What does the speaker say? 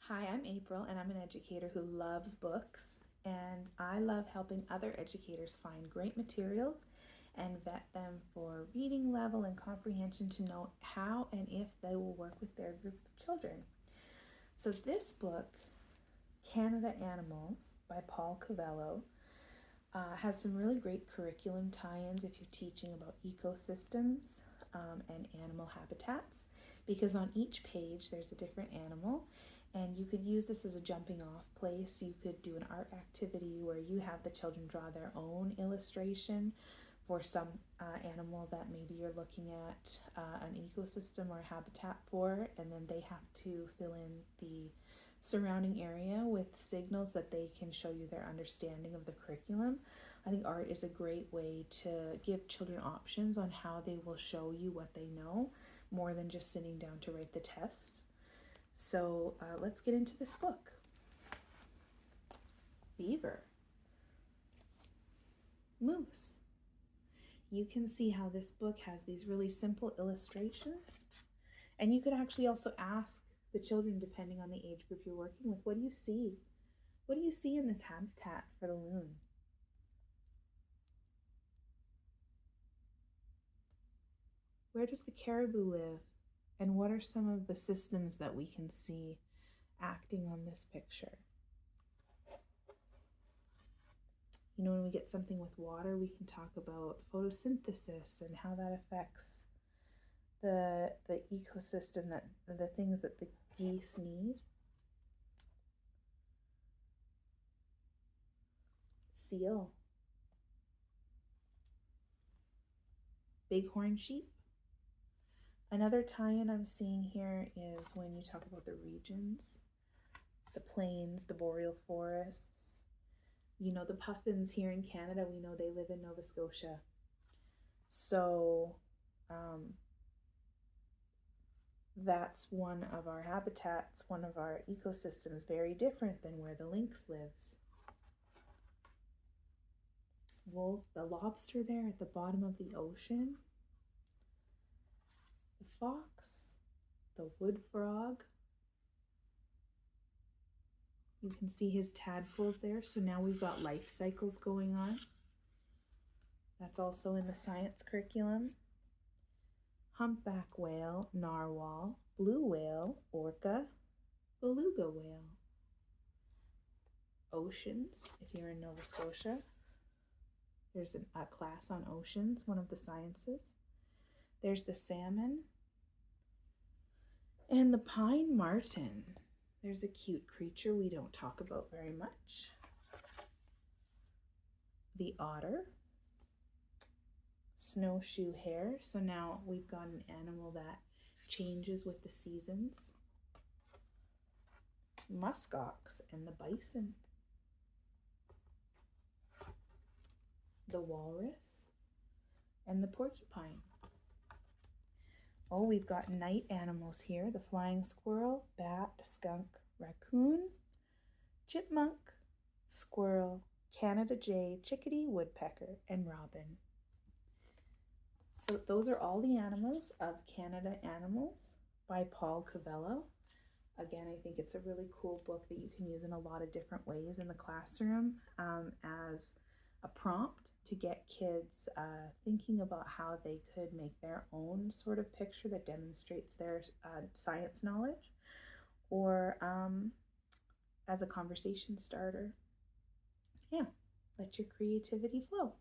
Hi, I'm April, and I'm an educator who loves books, and I love helping other educators find great materials and vet them for reading level and comprehension to know how and if they will work with their group of children. So this book, Canada Animals by Paul Covello, has some really great curriculum tie-ins if you're teaching about ecosystems and animal habitats, because on each page there's a different animal, and you could use this as a jumping off place. You could do an art activity where you have the children draw their own illustration for some animal that maybe you're looking at an ecosystem or a habitat for, and then they have to fill in the surrounding area with signals that they can show you their understanding of the curriculum. I think art is a great way to give children options on how they will show you what they know, more than just sitting down to write the test. So let's get into this book. Beaver. Moose. You can see how this book has these really simple illustrations, and you could actually also ask the children, depending on the age group you're working with, what do you see? What do you see in this habitat for the loon? Where does the caribou live? And what are some of the systems that we can see acting on this picture? You know, when we get something with water, we can talk about photosynthesis and how that affects the ecosystem, that the things that the geese need. Seal. Bighorn sheep. Another tie-in I'm seeing here is when you talk about the regions, the plains, the boreal forests. You know, the puffins here in Canada, we know they live in Nova Scotia. So that's one of our habitats, one of our ecosystems, very different than where the lynx lives. Wolf, the lobster there at the bottom of the ocean. The fox, the wood frog. You can see his tadpoles there. So now we've got life cycles going on. That's also in the science curriculum. Humpback whale, narwhal, blue whale, orca, beluga whale. Oceans, if you're in Nova Scotia. There's a class on oceans, one of the sciences. There's the salmon. And the pine marten. There's a cute creature we don't talk about very much. The otter. Snowshoe hare. So now we've got an animal that changes with the seasons. Muskox and the bison. The walrus and the porcupine. Oh, we've got night animals here. The flying squirrel, bat, skunk, raccoon, chipmunk, squirrel, Canada jay, chickadee, woodpecker, and robin. So those are all the animals of Canada Animals by Paul Covello. Again, I think it's a really cool book that you can use in a lot of different ways in the classroom as a prompt to get kids thinking about how they could make their own sort of picture that demonstrates their science knowledge, or as a conversation starter. Yeah, let your creativity flow.